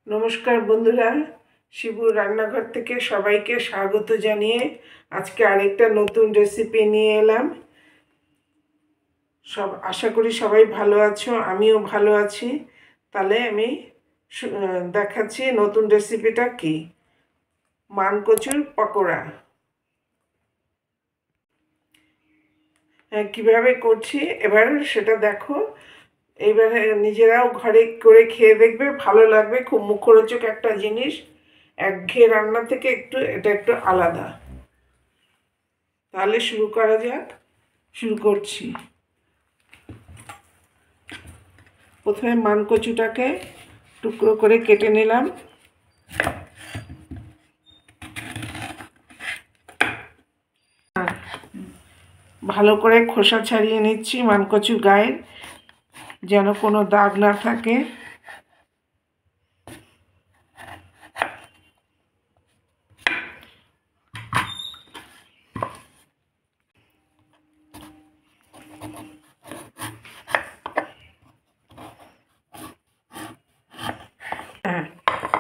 নমস্কার বন্ধুরা, শিবুর রান্নাঘর থেকে সবাইকে স্বাগত জানিয়ে আজকে আরেকটা নতুন রেসিপি নিয়ে এলাম। আশা করি সবাই ভালো আছো, আমিও ভালো আছি। তাহলে আমি দেখাচ্ছি নতুন রেসিপিটা কি। মানকচুর পকোড়া কিভাবে করছি এবার সেটা দেখো। এইবারে নিজেরাও ঘরে করে খেয়ে দেখবে, ভালো লাগবে। খুব মুখরোচক একটা জিনিস, একঘেয়ে রান্না থেকে এটা একটু আলাদা। তাহলে শুরু করা যাক। শুরু করছি। প্রথমে মানকচুটাকে টুকরো করে কেটে নিলাম। ভালো করে খোসা ছাড়িয়ে নিচ্ছি মানকচুর গায়ের, যেন কোনো দাগ না থাকে।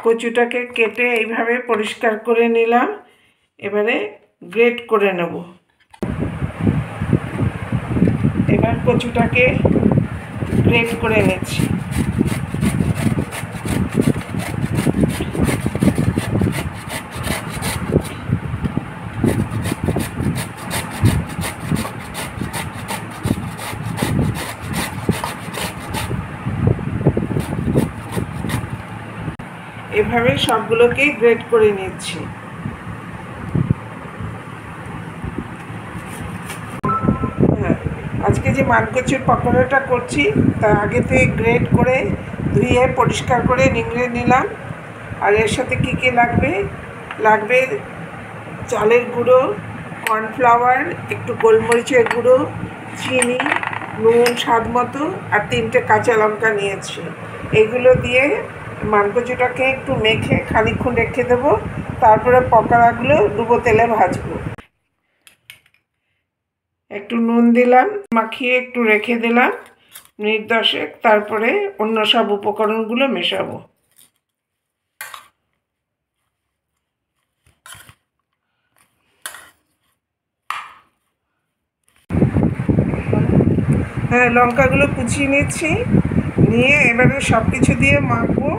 কচুটাকে কেটে এইভাবে পরিষ্কার করে নিলাম। এবারে গ্রেট করে নেব। এবার কচুটাকে গ্রেট করে নিচ্ছি। এভাবে সবগুলোকেই গ্রেট করে নিচ্ছি। আজকে যে মানকচুর পকোড়াটা করছি তা আগে থেকে গ্রেট করে ধুয়ে পরিষ্কার করে নিংড়ে নিলাম। আর এর সাথে কী কী লাগবে, চালের গুঁড়ো, কর্নফ্লাওয়ার, একটু গোলমরিচের গুঁড়ো, চিনি, নুন স্বাদ মতো, আর 3টে কাঁচা লঙ্কা নিয়েছি। এগুলো দিয়ে মানকচুটাকে একটু মেখে খানিকক্ষণ রেখে দেবো। তারপরে পকোড়াগুলো ডুবো তেলে ভাজবো। একটু নুন দিলাম, মাখিয়ে একটু রেখে দিলাম মিনিট 10। তারপরে অন্য সব উপকরণগুলো মেশাবো। লঙ্কাগুলো কুচিয়ে নিচ্ছি, নিয়ে এবারে সব কিছু দিয়ে মাখবো।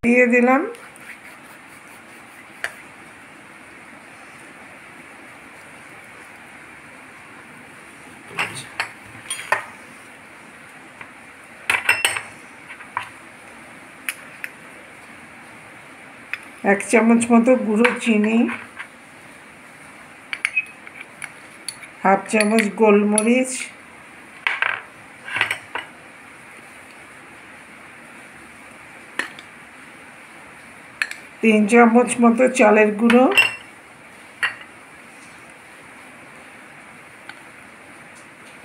দিয়ে দিলাম। এক চামচ মতো গুঁড়ো চিনি, হাফ চামচ গোলমরিচ, তিন চামচ মতো চালের গুঁড়ো,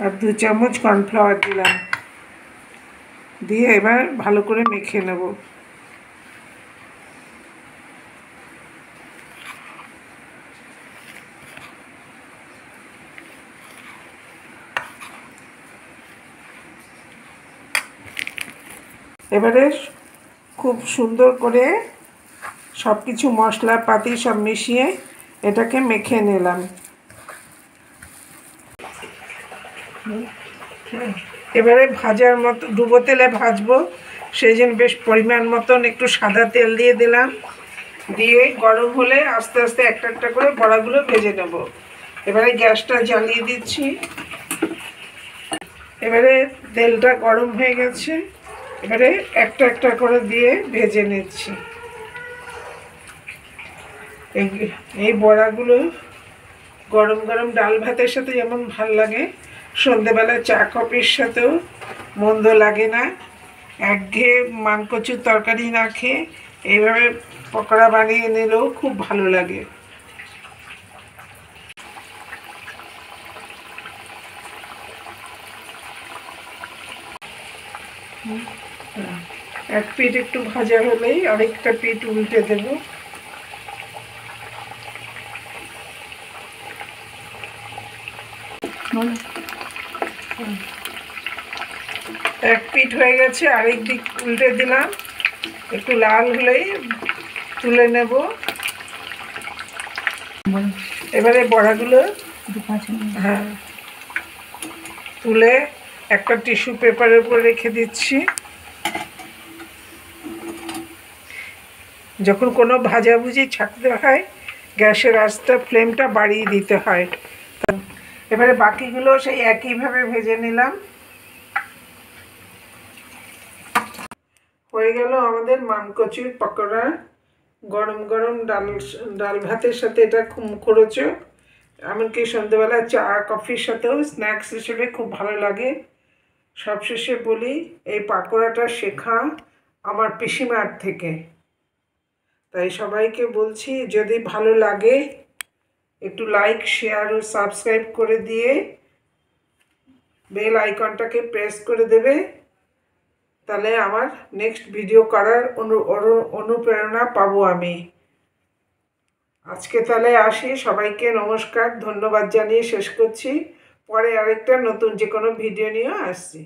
আর 2 চামচ কর্নফ্লাওয়ার দিলাম। দিয়ে এবার ভালো করে মেখে নেব। এবারে খুব সুন্দর করে সব কিছু মশলাপাতি সব মিশিয়ে এটাকে মেখে নিলাম। এবারে ভাজার মতো ডুবো তেলে ভাজবো, সেই জন্য বেশ পরিমাণ মতন একটু সাদা তেল দিয়ে দিলাম। দিয়ে গরম হলে আস্তে আস্তে একটা একটা করে বড়াগুলো ভেজে নেব। এবারে গ্যাসটা জ্বালিয়ে দিচ্ছি। এবারে তেলটা গরম হয়ে গেছে, এবারে একটা একটা করে দিয়ে ভেজে নিচ্ছি। এই বড়াগুলো গরম গরম ডাল ভাতের সাথে যেমন ভাল লাগে, সন্ধেবেলা চা কফির সাথেও মন্দ লাগে না। একঘেয়ে মানকচুর তরকারি না খেয়ে এইভাবে পকোড়া বানিয়ে নিলেও খুব ভালো লাগে। এক পিঠ একটু ভাজা হলেই আরেকটা পিঠ উল্টে দেব। এক পিঠ হয়ে গেছে, আরেক দিক উল্টে দিলাম, একটু লাল হলেই তুলে নেব। এবারে বড়াগুলো হ্যাঁ তুলে একটা টিস্যু পেপারের উপর রেখে দিচ্ছি। যখন কোনো ভাজাভুজি ছাড়তে হয় গ্যাসের আঁচটা ফ্লেমটা বাড়িয়ে দিতে হয়। এবারে বাকিগুলো সেই একইভাবে ভেজে নিলাম। হয়ে গেল আমাদের মানকচুর পকোড়া। গরম গরম ডাল ভাতের সাথে এটা খুব মুখরোচক, এমনকি সন্ধ্যেবেলা চা কফির সাথেও স্ন্যাক্স হিসেবে খুব ভালো লাগে। সবশেষে বলি, এই পাকোড়াটা শেখা আমার পিসিমার থেকে। তাই সবাইকে বলছি, যদি ভালো লাগে একটু লাইক, শেয়ার ও সাবস্ক্রাইব করে দিয়ে বেল আইকনটাকে প্রেস করে দেবে, তাহলে আমার নেক্সট ভিডিও করার অনুপ্রেরণা পাবো আমি। আজকে তাহলে আসি, সবাইকে নমস্কার, ধন্যবাদ জানিয়ে শেষ করছি। পরে আরেকটা নতুন যে কোনো ভিডিও নিয়ে আসছি।